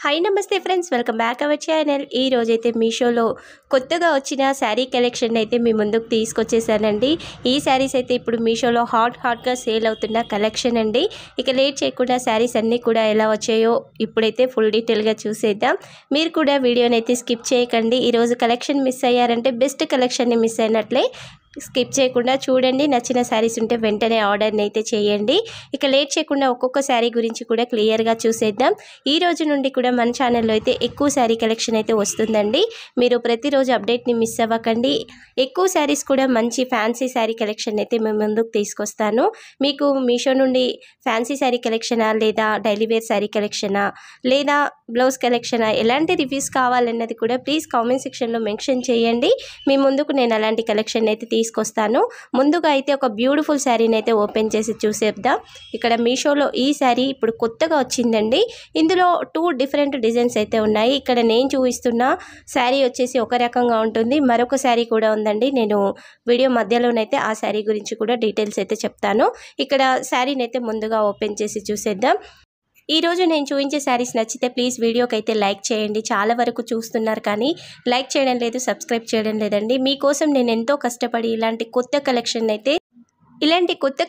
Hi నమస్తే friends, welcome back our channel. ఈ రోజైతే మీషోలో కొత్తగా వచ్చిన శారీ కలెక్షన్ అయితే మీ ముందుకు తీసుకొచ్చేసానండి. ఈ శారీస్ అయితే ఇప్పుడు మీషోలో హాట్గా సేల్ అవుతున్న కలెక్షన్ అండి. ఇక లేట్ చేయకుండా శారీస్ అన్నీ కూడా ఎలా వచ్చాయో ఇప్పుడైతే ఫుల్ డీటెయిల్గా చూసేద్దాం. మీరు కూడా వీడియోని అయితే స్కిప్ చేయకండి. ఈరోజు కలెక్షన్ మిస్ అయ్యారంటే బెస్ట్ కలెక్షన్ని మిస్ అయినట్లే. స్కిప్ చేయకుండా చూడండి. నచ్చిన శారీస్ ఉంటే వెంటనే ఆర్డర్ని అయితే చేయండి. ఇక లేట్ చేయకుండా ఒక్కొక్క శారీ గురించి కూడా క్లియర్గా చూసేద్దాం. ఈ రోజు నుండి కూడా మన ఛానల్లో అయితే ఎక్కువ శారీ కలెక్షన్ అయితే వస్తుందండి. మీరు ప్రతిరోజు అప్డేట్ని మిస్ అవ్వకండి. ఎక్కువ శారీస్ కూడా మంచి ఫ్యాన్సీ శారీ కలెక్షన్ అయితే మేము ముందుకు తీసుకొస్తాను. మీకు మీషో నుండి ఫ్యాన్సీ శారీ కలెక్షనా, లేదా డైలీ వేర్ శారీ కలెక్షనా, లేదా బ్లౌజ్ కలెక్షనా, ఎలాంటి రివ్యూస్ కావాలన్నది కూడా ప్లీజ్ కామెంట్ సెక్షన్లో మెన్షన్ చేయండి. మీ ముందుకు నేను అలాంటి కలెక్షన్ అయితే తీసుకొస్తాను. ముందుగా అయితే ఒక బ్యూటిఫుల్ శారీని అయితే ఓపెన్ చేసి చూసేద్దాం. ఇక్కడ మీషోలో ఈ శారీ ఇప్పుడు కొత్తగా వచ్చిందండి. ఇందులో 2 డిఫరెంట్ డిజైన్స్ అయితే ఉన్నాయి. ఇక్కడ నేను చూపిస్తున్న శారీ వచ్చేసి ఒక రకంగా ఉంటుంది, మరొక శారీ కూడా ఉందండి. నేను వీడియో మధ్యలోనైతే ఆ శారీ గురించి కూడా డీటెయిల్స్ అయితే చెప్తాను. ఇక్కడ శారీని అయితే ముందుగా ఓపెన్ చేసి చూసేద్దాం. ఈరోజు నేను చూపించే శారీస్ నచ్చితే ప్లీజ్ వీడియోకి అయితే లైక్ చేయండి. చాలా వరకు చూస్తున్నారు కానీ లైక్ చేయడం లేదు, సబ్స్క్రైబ్ చేయడం లేదండి. మీకోసం నేను ఎంతో కష్టపడి ఇలాంటి కొత్త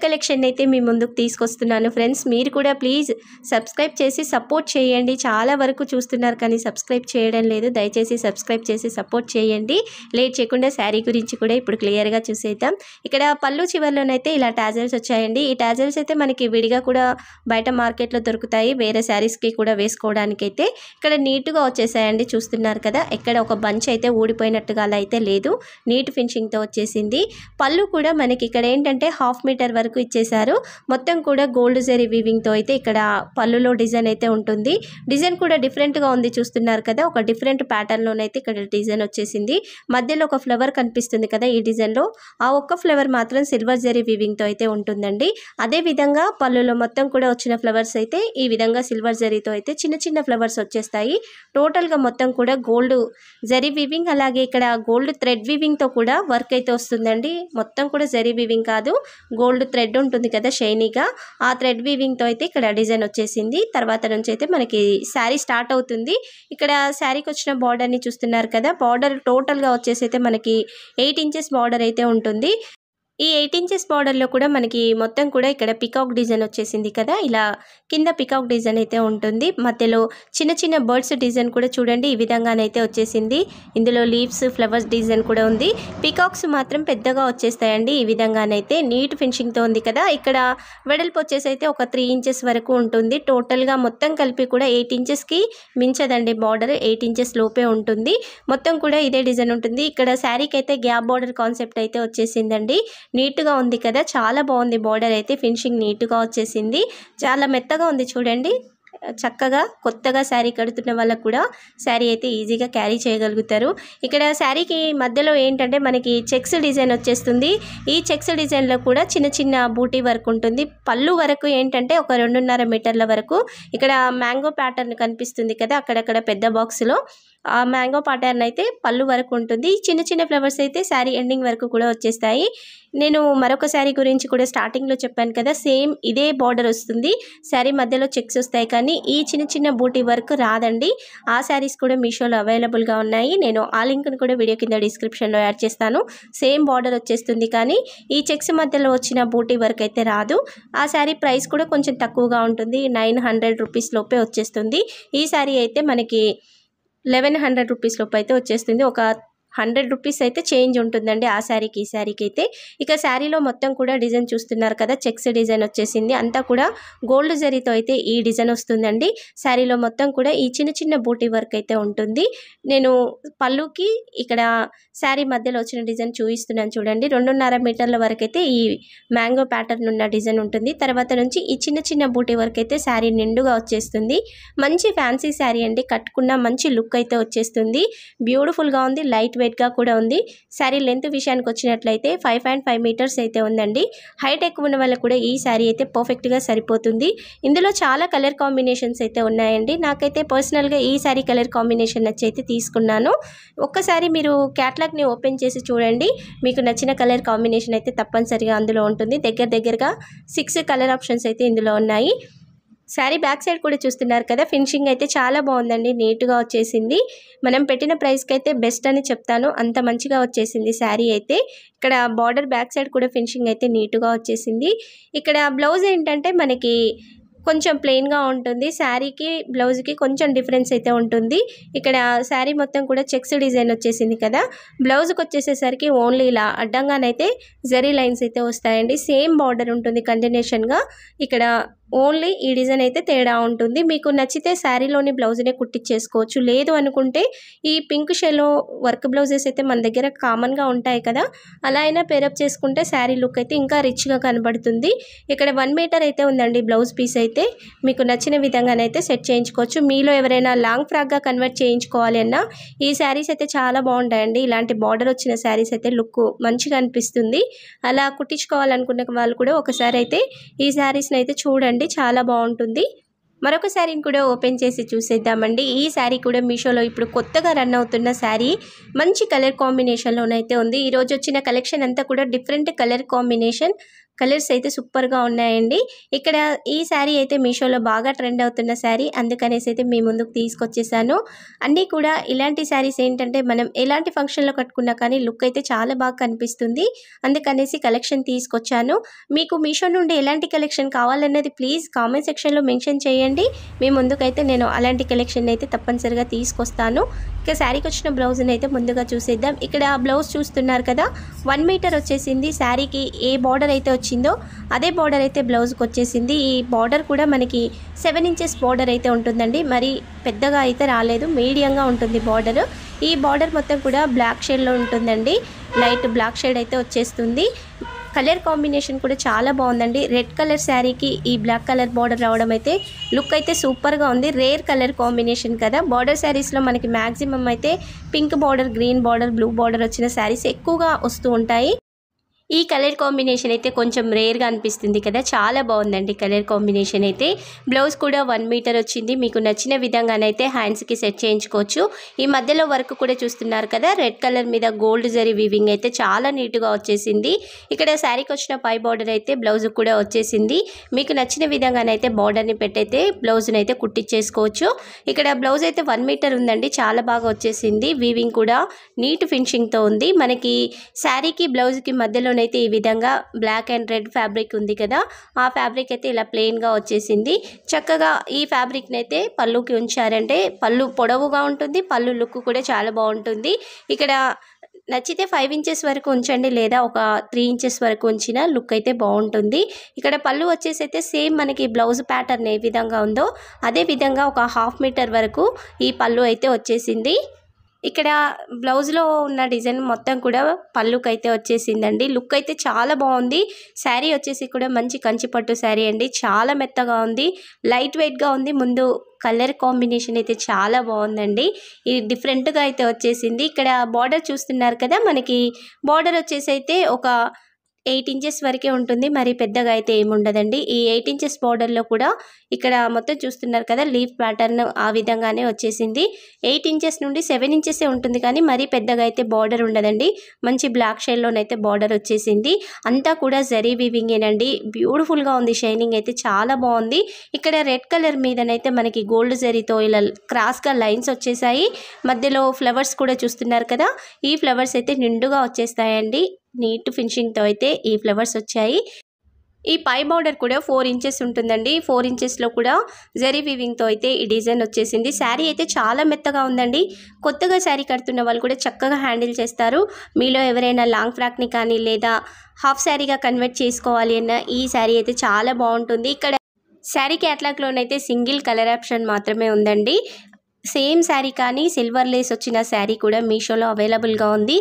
కలెక్షన్ అయితే మీ ముందుకు తీసుకొస్తున్నాను ఫ్రెండ్స్. మీరు కూడా ప్లీజ్ సబ్స్క్రైబ్ చేసి సపోర్ట్ చేయండి. చాలా వరకు చూస్తున్నారు కానీ సబ్స్క్రైబ్ చేయడం లేదు. దయచేసి సబ్స్క్రైబ్ చేసి సపోర్ట్ చేయండి. లేట్ చేయకుండా శారీ గురించి కూడా ఇప్పుడు క్లియర్గా చూసేద్దాం. ఇక్కడ పళ్ళు చివరిలోనైతే ఇలా టాజల్స్ వచ్చాయండి. ఈ టాజల్స్ అయితే మనకి విడిగా కూడా బయట మార్కెట్లో దొరుకుతాయి, వేరే శారీస్కి కూడా వేసుకోవడానికి. అయితే ఇక్కడ నీట్గా వచ్చేసాయండి. చూస్తున్నారు కదా, ఎక్కడ ఒక బంచ్ అయితే ఊడిపోయినట్టుగా అలా అయితే లేదు. నీట్ ఫినిషింగ్తో వచ్చేసింది. పళ్ళు కూడా మనకి ఇక్కడ ఏంటంటే 1/2 మీటర్ వరకు ఇచ్చేసారు. మొత్తం కూడా గోల్డ్ జరీ వీవింగ్తో అయితే ఇక్కడ పళ్ళులో డిజైన్ అయితే ఉంటుంది. డిజైన్ కూడా డిఫరెంట్గా ఉంది. చూస్తున్నారు కదా, ఒక డిఫరెంట్ ప్యాటర్న్లోనైతే ఇక్కడ డిజైన్ వచ్చేసింది. మధ్యలో ఒక ఫ్లవర్ కనిపిస్తుంది కదా ఈ డిజైన్లో, ఆ ఒక్క ఫ్లవర్ మాత్రం సిల్వర్ జరీ వీవింగ్తో అయితే ఉంటుందండి. అదేవిధంగా పళ్ళులో మొత్తం కూడా వచ్చిన ఫ్లవర్స్ అయితే ఈ విధంగా సిల్వర్ జరీతో అయితే చిన్న చిన్న ఫ్లవర్స్ వచ్చేస్తాయి. టోటల్గా మొత్తం కూడా గోల్డ్ జరీ వీవింగ్, అలాగే ఇక్కడ గోల్డ్ థ్రెడ్ వీవింగ్తో కూడా వర్క్ అయితే వస్తుందండి. మొత్తం కూడా జరీ వీవింగ్ కాదు, గోల్డ్ థ్రెడ్ ఉంటుంది కదా షైనీగా, ఆ థ్రెడ్ వీవింగ్తో అయితే ఇక్కడ డిజైన్ వచ్చేసింది. తర్వాత నుంచి అయితే మనకి శారీ స్టార్ట్ అవుతుంది. ఇక్కడ శారీకి వచ్చిన బార్డర్ని చూస్తున్నారు కదా, బార్డర్ టోటల్గా వచ్చేసి అయితే మనకి 8 ఇంచెస్ బార్డర్ అయితే ఉంటుంది. ఈ 8 ఇంచెస్ బార్డర్లో కూడా మనకి మొత్తం కూడా ఇక్కడ పికాక్ డిజైన్ వచ్చేసింది కదా, ఇలా కింద పికాక్ డిజైన్ అయితే ఉంటుంది. మధ్యలో చిన్న చిన్న బర్డ్స్ డిజైన్ కూడా చూడండి ఈ విధంగానైతే వచ్చేసింది. ఇందులో లీవ్స్, ఫ్లవర్స్ డిజైన్ కూడా ఉంది. పికాక్స్ మాత్రం పెద్దగా వచ్చేస్తాయండి ఈ విధంగానైతే. నీట్ ఫినిషింగ్తో ఉంది కదా. ఇక్కడ వెడల్పు వచ్చేసి అయితే ఒక 3 ఇంచెస్ వరకు ఉంటుంది. టోటల్గా మొత్తం కలిపి కూడా 8 ఇంచెస్కి మించదండి బార్డర్, 8 ఇంచెస్ లోపే ఉంటుంది. మొత్తం కూడా ఇదే డిజైన్ ఉంటుంది. ఇక్కడ శారీకి అయితే గ్యాప్ బార్డర్ కాన్సెప్ట్ అయితే వచ్చేసిందండి. నీట్గా ఉంది కదా, చాలా బాగుంది. బార్డర్ అయితే ఫినిషింగ్ నీట్గా వచ్చేసింది. చాలా మెత్తగా ఉంది చూడండి. చక్కగా కొత్తగా శారీ కడుతున్న వాళ్ళకు కూడా శారీ అయితే ఈజీగా క్యారీ చేయగలుగుతారు. ఇక్కడ శారీకి మధ్యలో ఏంటంటే మనకి చెక్స్ డిజైన్ వచ్చేస్తుంది. ఈ చెక్స్ డిజైన్లో కూడా చిన్న చిన్న బూటీ వర్క్ ఉంటుంది. పళ్ళు వరకు ఏంటంటే ఒక 2.5 మీటర్ల వరకు ఇక్కడ మ్యాంగో ప్యాటర్న్ కనిపిస్తుంది కదా, అక్కడక్కడ పెద్ద బాక్స్లో ఆ మ్యాంగో ప్యాటర్న్ అయితే పళ్ళు వరకు ఉంటుంది. చిన్న చిన్న ఫ్లవర్స్ అయితే శారీ ఎండింగ్ వరకు కూడా వచ్చేస్తాయి. నేను మరొక శారీ గురించి కూడా స్టార్టింగ్లో చెప్పాను కదా, సేమ్ ఇదే బార్డర్ వస్తుంది. శారీ మధ్యలో చెక్స్ వస్తాయి కానీ ఈ చిన్న చిన్న బూటీ వర్క్ రాదండి. ఆ శారీస్ కూడా మీషోలో అవైలబుల్గా ఉన్నాయి. నేను ఆ లింక్ను కూడా వీడియో కింద డిస్క్రిప్షన్లో యాడ్ చేస్తాను. సేమ్ బార్డర్ వచ్చేస్తుంది కానీ ఈ చెక్స్ మధ్యలో వచ్చిన బూటీ వర్క్ అయితే రాదు. ఆ శారీ ప్రైస్ కూడా కొంచెం తక్కువగా ఉంటుంది, 900 రూపీస్ లోపే వచ్చేస్తుంది. ఈ శారీ అయితే మనకి 1100 రూపీస్ లోపు అయితే వచ్చేస్తుంది. ఒక 100 రూపీస్ అయితే చేంజ్ ఉంటుందండి ఆ శారీకి ఈ శారీకి అయితే. ఇక శారీలో మొత్తం కూడా డిజైన్ చూస్తున్నారు కదా, చెక్స్ డిజైన్ వచ్చేసింది. అంతా కూడా గోల్డ్ జరీతో అయితే ఈ డిజైన్ వస్తుందండి. శారీలో మొత్తం కూడా ఈ చిన్న చిన్న బూటీ వర్క్ అయితే ఉంటుంది. నేను పళ్ళుకి ఇక్కడ శారీ మధ్యలో వచ్చిన డిజైన్ చూపిస్తున్నాను చూడండి. 2.5 మీటర్ల వరకు అయితే ఈ మ్యాంగో ప్యాటర్న్ ఉన్న డిజైన్ ఉంటుంది. తర్వాత నుంచి ఈ చిన్న చిన్న బూటీ వర్క్ అయితే శారీ నిండుగా వచ్చేస్తుంది. మంచి ఫ్యాన్సీ శారీ అండి, కట్టుకున్న మంచి లుక్ అయితే వచ్చేస్తుంది. బ్యూటిఫుల్గా ఉంది, లైట్ వెయిట్గా కూడా ఉంది. శారీ లెంత్ విషయానికి వచ్చినట్లయితే 5.5 మీటర్స్ అయితే ఉందండి. హైట్ ఎక్కువ ఉన్న వాళ్ళకు కూడా ఈ శారీ అయితే పర్ఫెక్ట్గా సరిపోతుంది. ఇందులో చాలా కలర్ కాంబినేషన్స్ అయితే ఉన్నాయండి. నాకైతే పర్సనల్గా ఈ శారీ కలర్ కాంబినేషన్ నచ్చి అయితే తీసుకున్నాను. ఒక్కసారి మీరు క్యాటలాగ్ని ఓపెన్ చేసి చూడండి, మీకు నచ్చిన కలర్ కాంబినేషన్ అయితే తప్పనిసరిగా అందులో ఉంటుంది. దగ్గరగా 6 కలర్ ఆప్షన్స్ అయితే ఇందులో ఉన్నాయి. శారీ బ్యాక్ సైడ్ కూడా చూస్తున్నారు కదా, ఫినిషింగ్ అయితే చాలా బాగుందండి, నీట్గా వచ్చేసింది. మనం పెట్టిన ప్రైస్కి అయితే బెస్ట్ అని చెప్తాను, అంత మంచిగా వచ్చేసింది శారీ అయితే. ఇక్కడ బార్డర్ బ్యాక్ సైడ్ కూడా ఫినిషింగ్ అయితే నీట్గా వచ్చేసింది. ఇక్కడ బ్లౌజ్ ఏంటంటే మనకి కొంచెం ప్లెయిన్గా ఉంటుంది, శారీకి బ్లౌజ్కి కొంచెం డిఫరెన్స్ అయితే ఉంటుంది. ఇక్కడ శారీ మొత్తం కూడా చెక్స్ డిజైన్ వచ్చేసింది కదా, బ్లౌజ్కి వచ్చేసేసరికి ఓన్లీ ఇలా అడ్డంగానైతే జరీ లైన్స్ అయితే వస్తాయండి. సేమ్ బార్డర్ ఉంటుంది కంటిన్యూషన్గా, ఇక్కడ ఓన్లీ ఈ డిజైన్ అయితే తేడా ఉంటుంది. మీకు నచ్చితే శారీలోని బ్లౌజ్నే కుట్టించేసుకోవచ్చు, లేదు అనుకుంటే ఈ పింక్ షేలో వర్క్ బ్లౌజెస్ అయితే మన దగ్గర కామన్గా ఉంటాయి కదా, అలా అయినా పేరప్ చేసుకుంటే శారీ లుక్ అయితే ఇంకా రిచ్గా కనబడుతుంది. ఇక్కడ 1 మీటర్ అయితే ఉందండి బ్లౌజ్ పీస్ అయితే, మీకు నచ్చిన విధంగానైతే సెట్ చేయించుకోవచ్చు. మీలో ఎవరైనా లాంగ్ ఫ్రాక్గా కన్వర్ట్ చేయించుకోవాలి అన్నా ఈ శారీస్ అయితే చాలా బాగుంటాయండి. ఇలాంటి బార్డర్ వచ్చిన శారీస్ అయితే లుక్ మంచిగా అనిపిస్తుంది. అలా కుట్టించుకోవాలనుకునే వాళ్ళు కూడా ఒకసారి అయితే ఈ శారీస్ని అయితే చూడండి, చాలా బాగుంటుంది. మరొక శారీని కూడా ఓపెన్ చేసి చూసేద్దామండి. ఈ శారీ కూడా మీషోలో ఇప్పుడు కొత్తగా రన్ అవుతున్న శారీ, మంచి కలర్ కాంబినేషన్లోనైతే ఉంది. ఈరోజు వచ్చిన కలెక్షన్ అంతా కూడా డిఫరెంట్ కలర్ కాంబినేషన్, కలర్స్ అయితే సూపర్గా ఉన్నాయండి. ఇక్కడ ఈ శారీ అయితే మీషోలో బాగా ట్రెండ్ అవుతున్న శారీ, అందుకనేసి అయితే మీ ముందుకు తీసుకొచ్చేసాను. అన్నీ కూడా ఇలాంటి శారీస్ ఏంటంటే మనం ఎలాంటి ఫంక్షన్లో కట్టుకున్నా కానీ లుక్ అయితే చాలా బాగా కనిపిస్తుంది, అందుకనేసి కలెక్షన్ తీసుకొచ్చాను. మీకు మీషో నుండి ఎలాంటి కలెక్షన్ కావాలన్నది ప్లీజ్ కామెంట్ సెక్షన్లో మెన్షన్ చేయండి, మీ ముందుకైతే నేను అలాంటి కలెక్షన్ అయితే తప్పనిసరిగా తీసుకొస్తాను. ఇక శారీకి వచ్చిన బ్లౌజ్ని అయితే ముందుగా చూసేద్దాం. ఇక్కడ బ్లౌజ్ చూస్తున్నారు కదా, 1 మీటర్ వచ్చేసింది. శారీకి ఏ బార్డర్ అయితే వచ్చిందో అదే బార్డర్ అయితే బ్లౌజ్కి వచ్చేసింది. ఈ బార్డర్ కూడా మనకి 7 ఇంచెస్ బార్డర్ అయితే ఉంటుందండి, మరి పెద్దగా అయితే రాలేదు, మీడియంగా ఉంటుంది బార్డర్. ఈ బార్డర్ మొత్తం కూడా బ్లాక్ షేడ్లో ఉంటుందండి, లైట్ బ్లాక్ షేడ్ అయితే వచ్చేస్తుంది. కలర్ కాంబినేషన్ కూడా చాలా బాగుందండి. రెడ్ కలర్ శారీకి ఈ బ్లాక్ కలర్ బార్డర్ రావడం అయితే లుక్ అయితే సూపర్గా ఉంది. రేర్ కలర్ కాంబినేషన్ కదా, బార్డర్ శారీస్లో మనకి మ్యాక్సిమం అయితే pink border, green border, blue border వచ్చిన శారీస్ ఎక్కువగా వస్తూ ఉంటాయి. ఈ కలర్ కాంబినేషన్ అయితే కొంచెం రేర్గా అనిపిస్తుంది కదా, చాలా బాగుందండి కలర్ కాంబినేషన్ అయితే. బ్లౌజ్ కూడా 1 మీటర్ వచ్చింది, మీకు నచ్చిన విధంగానైతే హ్యాండ్స్కి సెట్ చేయించుకోవచ్చు. ఈ మధ్యలో వర్క్ కూడా చూస్తున్నారు కదా, రెడ్ కలర్ మీద గోల్డ్ జరీ వీవింగ్ అయితే చాలా నీట్గా వచ్చేసింది. ఇక్కడ శారీకి వచ్చిన పై బార్డర్ అయితే బ్లౌజ్ కూడా వచ్చేసింది. మీకు నచ్చిన విధంగానైతే బార్డర్ని పెట్టయితే బ్లౌజ్ని అయితే కుట్టించేసుకోవచ్చు. ఇక్కడ బ్లౌజ్ అయితే 1 మీటర్ ఉందండి, చాలా బాగా వచ్చేసింది. వీవింగ్ కూడా నీట్ ఫినిషింగ్తో ఉంది. మనకి శారీకి బ్లౌజ్కి మధ్యలో అయితే ఈ విధంగా బ్లాక్ అండ్ రెడ్ ఫ్యాబ్రిక్ ఉంది కదా, ఆ ఫ్యాబ్రిక్ అయితే ఇలా ప్లెయిన్గా వచ్చేసింది. చక్కగా ఈ ఫ్యాబ్రిక్ని అయితే పళ్ళుకి ఉంచారంటే పళ్ళు పొడవుగా ఉంటుంది, పళ్ళు లుక్ కూడా చాలా బాగుంటుంది. ఇక్కడ నచ్చితే 5 ఇంచెస్ వరకు ఉంచండి, లేదా ఒక 3 ఇంచెస్ వరకు ఉంచిన లుక్ అయితే బాగుంటుంది. ఇక్కడ పళ్ళు వచ్చేసి అయితే సేమ్ మనకి బ్లౌజ్ ప్యాటర్న్ ఏ విధంగా ఉందో అదే విధంగా ఒక 1/2 మీటర్ వరకు ఈ పళ్ళు అయితే వచ్చేసింది. ఇక్కడ బ్లౌజ్లో ఉన్న డిజైన్ మొత్తం కూడా పళ్ళుకైతే వచ్చేసిందండి. లుక్ అయితే చాలా బాగుంది. శారీ వచ్చేసి కూడా మంచి కంచిపట్టు శారీ అండి, చాలా మెత్తగా ఉంది, లైట్ వెయిట్గా ఉంది. ముందు కలర్ కాంబినేషన్ అయితే చాలా బాగుందండి, ఇది డిఫరెంట్గా అయితే వచ్చేసింది. ఇక్కడ బార్డర్ చూస్తున్నారు కదా, మనకి బార్డర్ వచ్చేసి అయితే ఒక 8 ఇంచెస్ వరకే ఉంటుంది, మరి పెద్దగా అయితే ఏముండదండి. ఈ 8 ఇంచెస్ బార్డర్లో కూడా ఇక్కడ మొత్తం చూస్తున్నారు కదా, లీఫ్ ప్యాటర్న్ ఆ విధంగానే వచ్చేసింది. 8 ఇంచెస్ నుండి 7 ఇంచెసే ఉంటుంది, కానీ మరీ పెద్దగా అయితే బార్డర్ ఉండదండి. మంచి బ్లాక్ షేడ్లోనైతే బార్డర్ వచ్చేసింది. అంతా కూడా జరీ వీవింగేనండి, బ్యూటిఫుల్గా ఉంది, షైనింగ్ అయితే చాలా బాగుంది. ఇక్కడ రెడ్ కలర్ మీదనైతే మనకి గోల్డ్ జరీతో ఇలా క్రాస్గా లైన్స్ వచ్చేసాయి. మధ్యలో ఫ్లవర్స్ కూడా చూస్తున్నారు కదా, ఈ ఫ్లవర్స్ అయితే నిండుగా వచ్చేస్తాయండి, నీట్ ఫినిషింగ్తో అయితే ఈ ఫ్లవర్స్ వచ్చాయి. ఈ పై బార్డర్ కూడా 4 ఇంచెస్ ఉంటుందండి, 4 ఇంచెస్లో కూడా జరీ వీవింగ్తో అయితే ఈ డిజైన్ వచ్చేసింది. శారీ అయితే చాలా మెత్తగా ఉందండి, కొత్తగా శారీ కడుతున్న వాళ్ళు కూడా చక్కగా హ్యాండిల్ చేస్తారు. మీలో ఎవరైనా లాంగ్ ఫ్రాక్ని కానీ లేదా హాఫ్ శారీగా కన్వర్ట్ చేసుకోవాలి అన్న ఈ శారీ అయితే చాలా బాగుంటుంది. ఇక్కడ శారీ క్యాటలాగ్లోనైతే సింగిల్ కలర్ ఆప్షన్ మాత్రమే ఉందండి. సేమ్ శారీ కానీ సిల్వర్ లేస్ వచ్చిన శారీ కూడా మీషోలో అవైలబుల్గా ఉంది.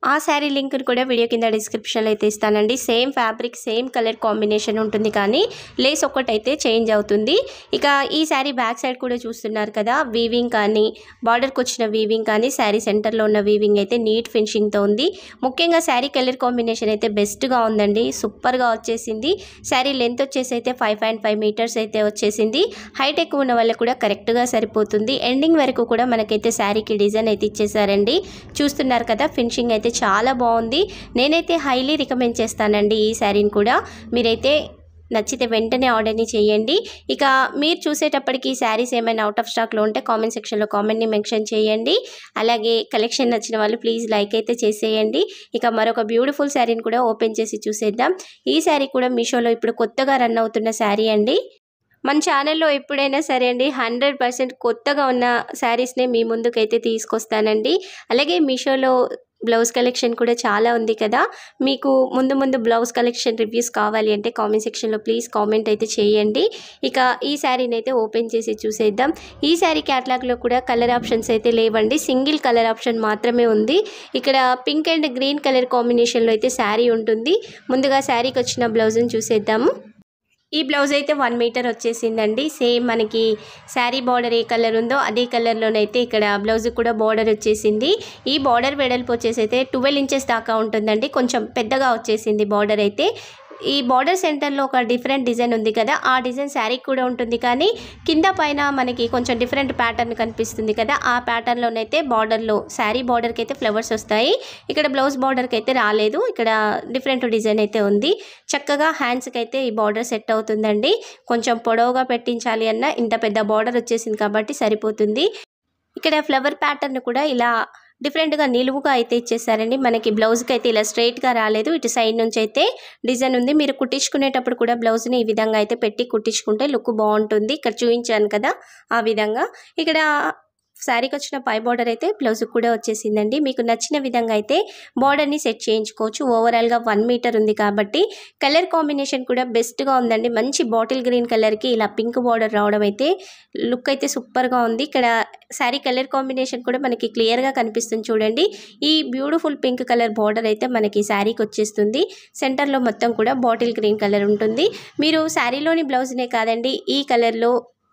ఆ శారీ లింక్ కూడా వీడియో కింద డిస్క్రిప్షన్లో అయితే ఇస్తానండి. Same fabric, same colour combination ఉంటుంది, కానీ లేస్ ఒక్కటైతే చేంజ్ అవుతుంది. ఇక ఈ శారీ బ్యాక్ సైడ్ కూడా చూస్తున్నారు కదా, వీవింగ్ కానీ బార్డర్కి వచ్చిన వీవింగ్ కానీ శారీ సెంటర్లో ఉన్న వీవింగ్ అయితే నీట్ ఫినిషింగ్తో ఉంది. ముఖ్యంగా శారీ కలర్ కాంబినేషన్ అయితే బెస్ట్గా ఉందండి, సూపర్గా వచ్చేసింది. శారీ లెంత్ వచ్చేసి అయితే 5.5 మీటర్స్ అయితే వచ్చేసింది. హైట్ ఎక్కువ ఉన్న వాళ్ళకి కూడా కరెక్ట్గా సరిపోతుంది. ఎండింగ్ వరకు కూడా మనకైతే శారీకి డిజైన్ అయితే ఇచ్చేసారండి. చూస్తున్నారు కదా, ఫినిషింగ్ అయితే చాలా బాగుంది. నేనైతే హైలీ రికమెండ్ చేస్తానండి ఈ శారీని కూడా. మీరైతే నచ్చితే వెంటనే ఆర్డర్ని చేయండి. ఇక మీరు చూసేటప్పటికి శారీస్ ఏమైనా అవుట్ ఆఫ్ స్టాక్లో ఉంటే కామెంట్ సెక్షన్లో కామెంట్ని మెన్షన్ చేయండి. అలాగే కలెక్షన్ నచ్చిన వాళ్ళు ప్లీజ్ లైక్ అయితే చేసేయండి. ఇక మరొక బ్యూటిఫుల్ శారీని కూడా ఓపెన్ చేసి చూసేద్దాం. ఈ శారీ కూడా మీషోలో ఇప్పుడు కొత్తగా రన్ అవుతున్న శారీ అండి. మన ఛానల్లో ఎప్పుడైనా సరే అండి 100% కొత్తగా ఉన్న శారీస్నే మీ ముందుకైతే తీసుకొస్తానండి. అలాగే మీషోలో బ్లౌజ్ కలెక్షన్ కూడా చాలా ఉంది కదా, మీకు ముందు బ్లౌజ్ కలెక్షన్ రివ్యూస్ కావాలి అంటే కామెంట్ సెక్షన్లో ప్లీజ్ కామెంట్ అయితే చేయండి. ఇక ఈ శారీని అయితే ఓపెన్ చేసి చూసేద్దాం. ఈ శారీ క్యాటలాగ్లో కూడా కలర్ ఆప్షన్స్ అయితే లేవండి, సింగిల్ కలర్ ఆప్షన్ మాత్రమే ఉంది. ఇక్కడ పింక్ అండ్ గ్రీన్ కలర్ కాంబినేషన్లో అయితే శారీ ఉంటుంది. ముందుగా శారీకి వచ్చిన బ్లౌజ్ని చూసేద్దాము. ఈ బ్లౌజ్ అయితే 1 మీటర్ వచ్చేసిందండి. సేమ్ మనకి శారీ బార్డర్ ఏ కలర్ ఉందో అదే కలర్లోనైతే ఇక్కడ బ్లౌజ్ కూడా బార్డర్ వచ్చేసింది. ఈ బార్డర్ వెడల్పు వచ్చేసి అయితే 12 ఇంచెస్ దాకా ఉంటుందండి. కొంచెం పెద్దగా వచ్చేసింది బార్డర్ అయితే. ఈ బార్డర్ సెంటర్లో ఒక డిఫరెంట్ డిజైన్ ఉంది కదా, ఆ డిజైన్ శారీకి కూడా ఉంటుంది, కానీ కింద పైన మనకి కొంచెం డిఫరెంట్ ప్యాటర్న్ కనిపిస్తుంది కదా, ఆ ప్యాటర్న్లోనైతే బార్డర్లో శారీ బార్డర్కి అయితే ఫ్లవర్స్ వస్తాయి. ఇక్కడ బ్లౌజ్ బార్డర్కి అయితే రాలేదు, ఇక్కడ డిఫరెంట్ డిజైన్ అయితే ఉంది. చక్కగా హ్యాండ్స్కి అయితే ఈ బార్డర్ సెట్ అవుతుందండి. కొంచెం పొడవుగా పెట్టించాలి అన్న ఇంత పెద్ద బార్డర్ వచ్చేసింది కాబట్టి సరిపోతుంది. ఇక్కడ ఫ్లవర్ ప్యాటర్న్ కూడా ఇలా డిఫరెంట్గా నిలువుగా అయితే ఇచ్చేసారండి. మనకి బ్లౌజ్కి అయితే ఇలా స్ట్రైట్గా రాలేదు, ఇటు సైడ్ నుంచి అయితే డిజైన్ ఉంది. మీరు కుట్టించుకునేటప్పుడు కూడా బ్లౌజ్ని ఈ విధంగా అయితే పెట్టి కుట్టించుకుంటే లుక్ బాగుంటుంది. ఇక్కడ చూపించాను కదా ఆ విధంగా. ఇక్కడ శారీకి వచ్చిన పై బార్డర్ అయితే బ్లౌజ్కి కూడా వచ్చేసిందండి. మీకు నచ్చిన విధంగా అయితే బార్డర్ని సెట్ చేయించుకోవచ్చు. ఓవరాల్గా 1 మీటర్ ఉంది కాబట్టి కలర్ కాంబినేషన్ కూడా బెస్ట్గా ఉందండి. మంచి బాటిల్ గ్రీన్ కలర్కి ఇలా పింక్ బార్డర్ రావడం అయితే లుక్ అయితే సూపర్గా ఉంది. ఇక్కడ శారీ కలర్ కాంబినేషన్ కూడా మనకి క్లియర్గా కనిపిస్తుంది చూడండి. ఈ బ్యూటిఫుల్ పింక్ కలర్ బార్డర్ అయితే మనకి శారీకి వచ్చేస్తుంది. సెంటర్లో మొత్తం కూడా బాటిల్ గ్రీన్ కలర్ ఉంటుంది. మీరు శారీలోని బ్లౌజ్నే కాదండి, ఈ కలర్లో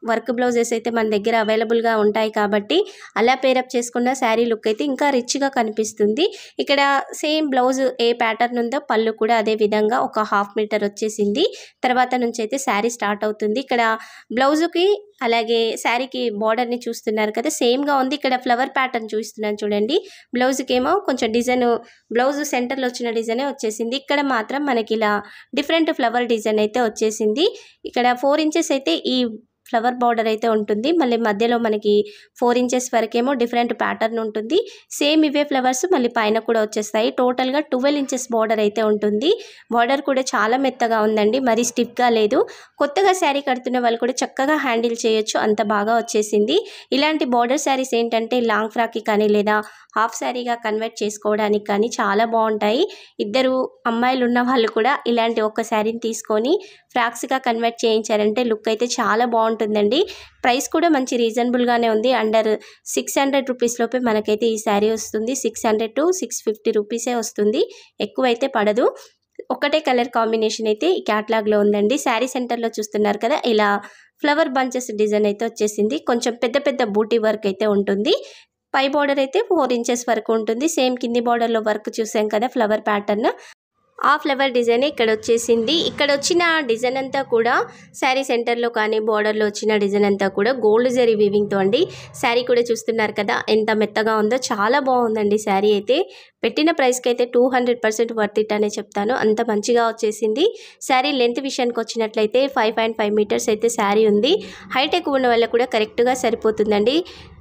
వర్క్ బ్లౌజెస్ అయితే మన దగ్గర అవైలబుల్గా ఉంటాయి కాబట్టి అలా పేరప్ చేసుకున్న శారీ లుక్ అయితే ఇంకా రిచ్గా కనిపిస్తుంది. ఇక్కడ సేమ్ బ్లౌజ్ ఏ ప్యాటర్న్ ఉందో పళ్ళు కూడా అదే విధంగా ఒక 1/2 మీటర్ వచ్చేసింది. తర్వాత నుంచి అయితే శారీ స్టార్ట్ అవుతుంది. ఇక్కడ బ్లౌజుకి అలాగే శారీకి బార్డర్ని చూస్తున్నారు కదా, సేమ్గా ఉంది. ఇక్కడ ఫ్లవర్ ప్యాటర్న్ చూస్తున్నాను చూడండి. బ్లౌజ్కి ఏమో కొంచెం డిజైన్ బ్లౌజ్ సెంటర్లో వచ్చిన డిజైనే వచ్చేసింది. ఇక్కడ మాత్రం మనకి ఇలా డిఫరెంట్ ఫ్లవర్ డిజైన్ అయితే వచ్చేసింది. ఇక్కడ 4 ఇంచెస్ అయితే ఈ ఫ్లవర్ బార్డర్ అయితే ఉంటుంది. మళ్ళీ మధ్యలో మనకి 4 ఇంచెస్ వరకేమో డిఫరెంట్ ప్యాటర్న్ ఉంటుంది. సేమ్ ఇవే ఫ్లవర్స్ మళ్ళీ పైన కూడా వచ్చేస్తాయి. టోటల్గా 12 ఇంచెస్ బార్డర్ అయితే ఉంటుంది. బార్డర్ కూడా చాలా మెత్తగా ఉందండి, మరీ స్టిఫ్గా లేదు. కొత్తగా శారీ కడుతున్న వాళ్ళు కూడా చక్కగా హ్యాండిల్ చేయొచ్చు, అంత బాగా వచ్చేసింది. ఇలాంటి బార్డర్ శారీస్ ఏంటంటే లాంగ్ ఫ్రాక్కి కానీ లేదా హాఫ్ శారీగా కన్వర్ట్ చేసుకోవడానికి కానీ చాలా బాగుంటాయి. ఇద్దరు అమ్మాయిలు ఉన్న వాళ్ళు కూడా ఇలాంటి ఒక శారీని తీసుకొని ఫ్రాక్స్గా కన్వర్ట్ చేయించారంటే లుక్ అయితే చాలా బాగుంటుందండి. ప్రైస్ కూడా మంచి రీజనబుల్గానే ఉంది. అండర్ 600 రూపీస్ లోపే మనకైతే ఈ శారీ వస్తుంది. 600 to 650 రూపీసే వస్తుంది, ఎక్కువైతే పడదు. ఒకటే కలర్ కాంబినేషన్ అయితే ఈ క్యాటలాగ్లో ఉందండి. శారీ సెంటర్లో చూస్తున్నారు కదా, ఇలా ఫ్లవర్ బంచెస్ డిజైన్ అయితే వచ్చేసింది. కొంచెం పెద్ద బూటీ వర్క్ అయితే ఉంటుంది. పై బార్డర్ అయితే 4 ఇంచెస్ వరకు ఉంటుంది. సేమ్ కింది బార్డర్లో వర్క్ చూసాం కదా ఫ్లవర్ ప్యాటర్న్, ఆ ఫ్లవర్ డిజైన్ ఇక్కడ వచ్చేసింది. ఇక్కడ వచ్చిన డిజైన్ అంతా కూడా శారీ సెంటర్లో కానీ బార్డర్లో వచ్చిన డిజైన్ అంతా కూడా గోల్డ్ జరీ వీవింగ్తో అండి. శారీ కూడా చూస్తున్నారు కదా ఎంత మెత్తగా ఉందో, చాలా బాగుందండి శారీ అయితే. పెట్టిన ప్రైస్కి అయితే 200% వర్త్ ఇట్ అనే చెప్తాను, అంత మంచిగా వచ్చేసింది. శారీ లెంత్ విషయానికి వచ్చినట్లయితే 5.5 మీటర్స్ అయితే శారీ ఉంది. హైట్ ఎక్కువ ఉన్న వల్ల కూడా కరెక్ట్గా సరిపోతుందండి.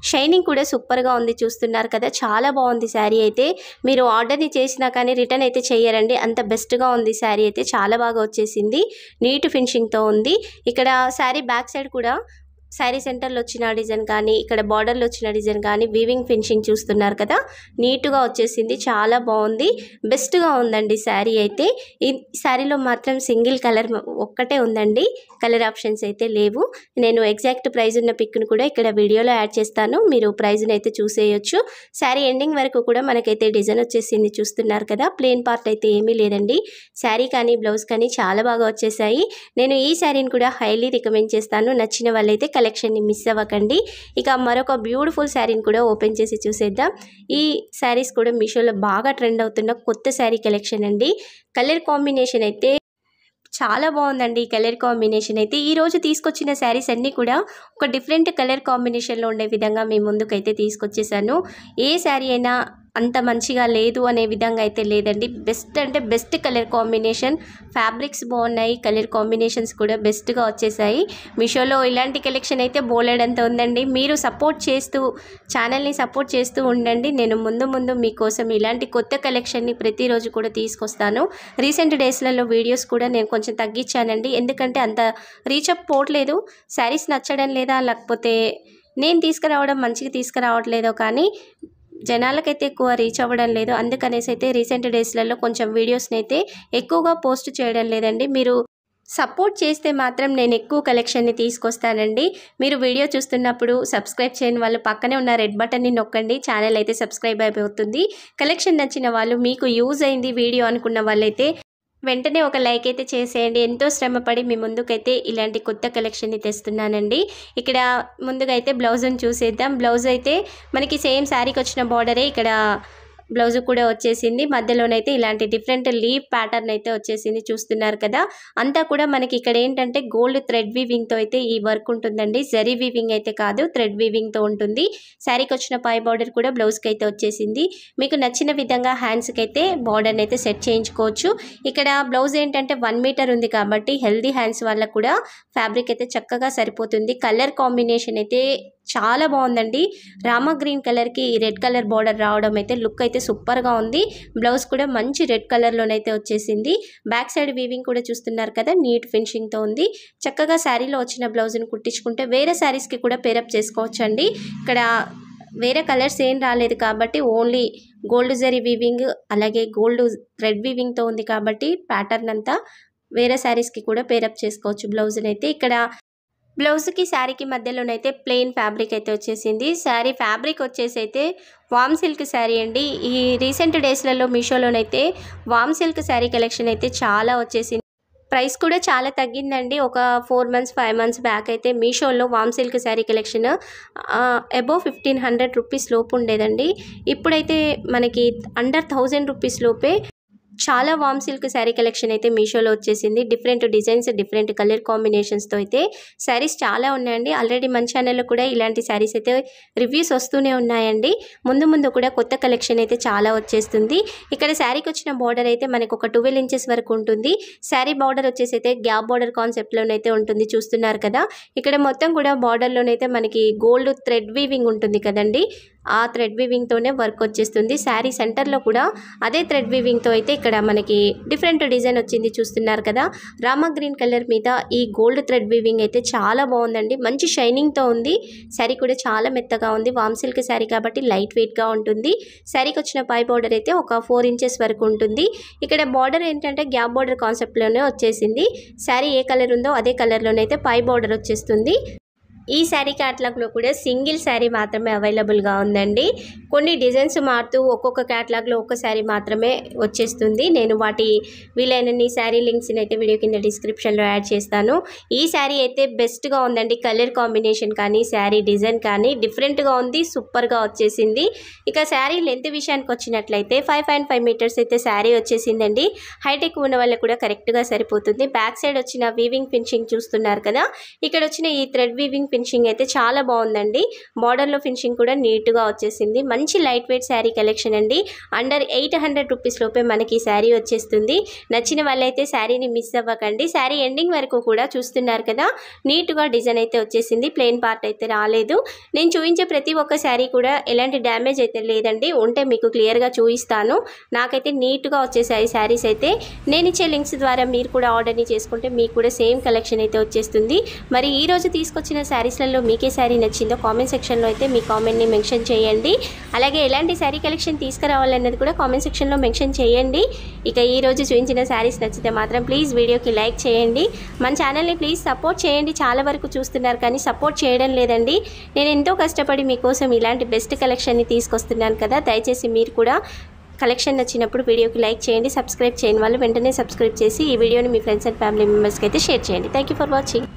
షైనింగ్ కూడా సూపర్గా ఉంది, చూస్తున్నారు కదా చాలా బాగుంది శారీ అయితే. మీరు ఆర్డర్ని చేసినా కానీ రిటర్న్ అయితే చేయరండి, అంత బెస్ట్గా ఉంది శారీ అయితే. చాలా బాగా వచ్చేసింది, నీట్ ఫినిషింగ్తో ఉంది. ఇక్కడ శారీ బ్యాక్ సైడ్ కూడా శారీ సెంటర్లో వచ్చిన డిజైన్ కానీ ఇక్కడ బార్డర్లో వచ్చిన డిజైన్ కానీ వీవింగ్ ఫినిషింగ్ చూస్తున్నారు కదా, నీట్గా వచ్చేసింది, చాలా బాగుంది, బెస్ట్గా ఉందండి శారీ అయితే. ఈ శారీలో మాత్రం సింగిల్ కలర్ ఒక్కటే ఉందండి, కలర్ ఆప్షన్స్ అయితే లేవు. నేను ఎగ్జాక్ట్ ప్రైస్ ఉన్న పిక్ను కూడా ఇక్కడ వీడియోలో యాడ్ చేస్తాను, మీరు ప్రైజ్ని అయితే చూసేయచ్చు. శారీ ఎండింగ్ వరకు కూడా మనకైతే డిజైన్ వచ్చేసింది, చూస్తున్నారు కదా. ప్లెయిన్ పార్ట్ అయితే ఏమీ లేదండి. శారీ కానీ బ్లౌజ్ కానీ చాలా బాగా వచ్చేసాయి. నేను ఈ శారీని కూడా హైలీ రికమెండ్ చేస్తాను, నచ్చిన వాళ్ళైతే కలెక్షన్ని మిస్ అవ్వకండి. ఇక మరొక బ్యూటిఫుల్ శారీని కూడా ఓపెన్ చేసి చూసేద్దాం. ఈ శారీస్ కూడా మీషోలో బాగా ట్రెండ్ అవుతున్న కొత్త శారీ కలెక్షన్ అండి. కలర్ కాంబినేషన్ అయితే చాలా బాగుందండి. ఈ కలర్ కాంబినేషన్ అయితే ఈరోజు తీసుకొచ్చిన శారీస్ అన్నీ కూడా ఒక డిఫరెంట్ కలర్ కాంబినేషన్లో ఉండే విధంగా మీ ముందుకైతే తీసుకొచ్చేసాను. ఏ శారీ అయినా అంత మంచిగా లేదు అనే విధంగా అయితే లేదండి. బెస్ట్ అంటే బెస్ట్ కలర్ కాంబినేషన్, ఫ్యాబ్రిక్స్ బాగున్నాయి, కలర్ కాంబినేషన్స్ కూడా బెస్ట్గా వచ్చేసాయి. మీషోలో ఇలాంటి కలెక్షన్ అయితే బోలెడంత ఉందండి. మీరు ఛానల్ని సపోర్ట్ చేస్తూ ఉండండి. నేను ముందు మీకోసం ఇలాంటి కొత్త కలెక్షన్ని ప్రతిరోజు కూడా తీసుకొస్తాను. రీసెంట్ డేస్లలో వీడియోస్ కూడా నేను కొంచెం తగ్గించానండి, ఎందుకంటే అంత రీచప్ పోవట్లేదు. శారీస్ నచ్చడం లేదా, లేకపోతే నేను తీసుకురావడం మంచిగా తీసుకురావట్లేదో కానీ జనాలకైతే ఎక్కువ రీచ్ అవ్వడం లేదు. అందుకనేసి అయితే రీసెంట్ డేస్లలో కొంచెం వీడియోస్ని అయితే ఎక్కువగా పోస్ట్ చేయడం లేదండి. మీరు సపోర్ట్ చేస్తే మాత్రం నేను ఎక్కువ కలెక్షన్ని తీసుకొస్తానండి. మీరు వీడియో చూస్తున్నప్పుడు సబ్స్క్రైబ్ చేయని వాళ్ళు పక్కనే ఉన్న రెడ్ బటన్ని నొక్కండి. ఛానల్ అయితే సబ్స్క్రైబ్ అయిపోతుంది. కలెక్షన్ నచ్చిన వాళ్ళు, మీకు యూజ్ అయింది వీడియో అనుకున్న వాళ్ళైతే వెంటనే ఒక లైక్ అయితే చేసేయండి. ఎంతో శ్రమపడి మీ ముందుకైతే ఇలాంటి కొత్త కలెక్షన్ని తెస్తున్నానండి. ఇక్కడ ముందుగా అయితే బ్లౌజ్ని చూసేద్దాం. బ్లౌజ్ అయితే మనకి సేమ్ శారీకి వచ్చిన బార్డరే ఇక్కడ బ్లౌజ్ కూడా వచ్చేసింది. మధ్యలోనైతే ఇలాంటి డిఫరెంట్ లీవ్ ప్యాటర్న్ అయితే వచ్చేసింది, చూస్తున్నారు కదా. అంతా కూడా మనకి ఇక్కడ ఏంటంటే గోల్డ్ థ్రెడ్ వీవింగ్తో అయితే ఈ వర్క్ ఉంటుందండి. జరీ వీవింగ్ అయితే కాదు, థ్రెడ్ వీవింగ్తో ఉంటుంది. శారీకి వచ్చిన పై బార్డర్ కూడా బ్లౌజ్కి అయితే వచ్చేసింది. మీకు నచ్చిన విధంగా హ్యాండ్స్కి అయితే బార్డర్ని అయితే సెట్ చేయించుకోవచ్చు. ఇక్కడ బ్లౌజ్ ఏంటంటే 1 మీటర్ ఉంది కాబట్టి హెల్దీ హ్యాండ్స్ వాళ్ళకు కూడా ఫ్యాబ్రిక్ అయితే చక్కగా సరిపోతుంది. కలర్ కాంబినేషన్ అయితే చాలా బాగుందండి. రామా గ్రీన్ కలర్కి రెడ్ కలర్ బార్డర్ రావడం అయితే లుక్ అయితే సూపర్గా ఉంది. బ్లౌజ్ కూడా మంచి రెడ్ కలర్లోనైతే వచ్చేసింది. బ్యాక్ సైడ్ వీవింగ్ కూడా చూస్తున్నారు కదా, నీట్ ఫినిషింగ్తో ఉంది. చక్కగా శారీలో వచ్చిన బ్లౌజ్ని కుట్టించుకుంటే వేరే శారీస్కి కూడా పేరప్ చేసుకోవచ్చు అండి. ఇక్కడ వేరే కలర్స్ ఏం రాలేదు కాబట్టి ఓన్లీ గోల్డ్ జరీ వీవింగ్ అలాగే గోల్డ్ థ్రెడ్ వీవింగ్తో ఉంది కాబట్టి ప్యాటర్న్ అంతా వేరే శారీస్కి కూడా పేరప్ చేసుకోవచ్చు బ్లౌజ్ని అయితే. ఇక్కడ బ్లౌజ్కి శారీకి మధ్యలోనైతే ప్లెయిన్ ఫ్యాబ్రిక్ అయితే వచ్చేసింది. శారీ ఫ్యాబ్రిక్ వచ్చేసి అయితే వామ్ సిల్క్ శారీ అండి. ఈ రీసెంట్ డేస్లలో మీషోలోనైతే వామ్ సిల్క్ శారీ కలెక్షన్ అయితే చాలా వచ్చేసింది. ప్రైస్ కూడా చాలా తగ్గిందండి. ఒక 4 months 5 months బ్యాక్ అయితే మీషోలో వామ్ silk sari collection above 1500 rupees లోపు ఉండేదండి. ఇప్పుడైతే మనకి అండర్ 1000 రూపీస్ లోపే చాలా వామ్ సిల్క్ శారీ కలెక్షన్ అయితే మీషోలో వచ్చేసింది. డిఫరెంట్ డిజైన్స్, డిఫరెంట్ కలర్ కాంబినేషన్స్తో అయితే శారీస్ చాలా ఉన్నాయండి. ఆల్రెడీ మన ఛానల్లో కూడా ఇలాంటి శారీస్ అయితే రివ్యూస్ వస్తూనే ఉన్నాయండి. ముందు కూడా కొత్త కలెక్షన్ అయితే చాలా వచ్చేస్తుంది. ఇక్కడ శారీకి వచ్చిన బార్డర్ అయితే మనకు ఒక 12 inches వరకు ఉంటుంది. శారీ బార్డర్ వచ్చేసి అయితే గ్యాప్ బార్డర్ కాన్సెప్ట్లోనైతే ఉంటుంది, చూస్తున్నారు కదా. ఇక్కడ మొత్తం కూడా బార్డర్లోనైతే మనకి గోల్డ్ థ్రెడ్ వీవింగ్ ఉంటుంది కదండి, ఆ థ్రెడ్ వీవింగ్తోనే వర్క్ వచ్చేస్తుంది. శారీ సెంటర్లో కూడా అదే థ్రెడ్ వీవింగ్తో అయితే ఇక్కడ మనకి డిఫరెంట్ డిజైన్ వచ్చింది, చూస్తున్నారు కదా. రామా గ్రీన్ కలర్ మీద ఈ గోల్డ్ థ్రెడ్ వీవింగ్ అయితే చాలా బాగుందండి. మంచి షైనింగ్తో ఉంది. శారీ కూడా చాలా మెత్తగా ఉంది. వామ్ సిల్క్ శారీ కాబట్టి లైట్ వెయిట్గా ఉంటుంది. శారీకి వచ్చిన పై బార్డర్ అయితే ఒక 4 inches వరకు ఉంటుంది. ఇక్కడ బార్డర్ ఏంటంటే గ్యాప్ బార్డర్ కాన్సెప్ట్లోనే వచ్చేసింది. శారీ ఏ కలర్ ఉందో అదే కలర్లోనైతే పై బార్డర్ వచ్చేస్తుంది. ఈ శారీ క్యాటలాగ్లో కూడా సింగిల్ శారీ మాత్రమే అవైలబుల్గా ఉందండి. కొన్ని డిజైన్స్ మారుతూ ఒక్కొక్క క్యాటలాగ్లో ఒక్క శారీ మాత్రమే వచ్చేస్తుంది. నేను వాటి వీలైనన్ని శారీ లింక్స్ని అయితే వీడియో కింద డిస్క్రిప్షన్లో యాడ్ చేస్తాను. ఈ శారీ అయితే బెస్ట్గా ఉందండి. కలర్ కాంబినేషన్ కానీ శారీ డిజైన్ కానీ డిఫరెంట్గా ఉంది, సూపర్గా వచ్చేసింది. ఇక శారీ లెంత్ విషయానికి వచ్చినట్లయితే 5.5 meters అయితే శారీ వచ్చేసిందండి. హైట్ ఎక్కువ ఉన్న వాళ్ళకి కూడా కరెక్ట్గా సరిపోతుంది. బ్యాక్ సైడ్ వచ్చిన వీవింగ్ ఫినిషింగ్ చూస్తున్నారు కదా. ఇక్కడ వచ్చిన ఈ థ్రెడ్ వీవింగ్ ఫినిషింగ్ అయితే చాలా బాగుందండి. బార్డర్లో ఫినిషింగ్ కూడా నీట్గా వచ్చేసింది. మంచి లైట్ వెయిట్ శారీ కలెక్షన్ అండి. అండర్ 800 రూపీస్ లోపే మనకి ఈ శారీ వచ్చేస్తుంది. నచ్చిన వాళ్ళైతే శారీని మిస్ అవ్వకండి. శారీ ఎండింగ్ వరకు కూడా చూస్తున్నారు కదా, నీట్గా డిజైన్ అయితే వచ్చేసింది. ప్లెయిన్ పార్ట్ అయితే రాలేదు. నేను చూపించే ప్రతి ఒక్క శారీ కూడా ఎలాంటి డ్యామేజ్ అయితే లేదండి. ఉంటే మీకు క్లియర్గా చూపిస్తాను. నాకైతే నీట్గా వచ్చేసాయి శారీస్ అయితే. నేను ఇచ్చే లింక్స్ ద్వారా మీరు కూడా ఆర్డర్ని చేసుకుంటే మీకు కూడా సేమ్ కలెక్షన్ అయితే వచ్చేస్తుంది. మరి ఈ రోజు తీసుకొచ్చిన శారీస్లలో మీకే శారీ నచ్చిందో కామెంట్ సెక్షన్లో అయితే మీ కామెంట్ని మెన్షన్ చేయండి. అలాగే ఎలాంటి శారీ కలెక్షన్ తీసుకురావాలన్నది కూడా కామెంట్ సెక్షన్లో మెన్షన్ చేయండి. ఇక ఈరోజు చూపించిన శారీస్ నచ్చితే మాత్రం ప్లీజ్ వీడియోకి లైక్ చేయండి. మన ఛానల్ని ప్లీజ్ సపోర్ట్ చేయండి. చాలా వరకు చూస్తున్నారు కానీ సపోర్ట్ చేయడం లేదండి. నేను ఎంతో కష్టపడి మీకోసం ఇలాంటి బెస్ట్ కలెక్షన్ని తీసుకొస్తున్నాను కదా. దయచేసి మీరు కూడా కలెక్షన్ నచ్చినప్పుడు వీడియోకి లైక్ చేయండి. సబ్స్క్రైబ్ చేయని వాళ్ళు వెంటనే సబ్స్క్రైబ్ చేసి ఈ వీడియోని మీ ఫ్రెండ్స్ అండ్ ఫ్యామిలీ మెంబర్స్కి అయితే షేర్ చేయండి. Thank you for watching.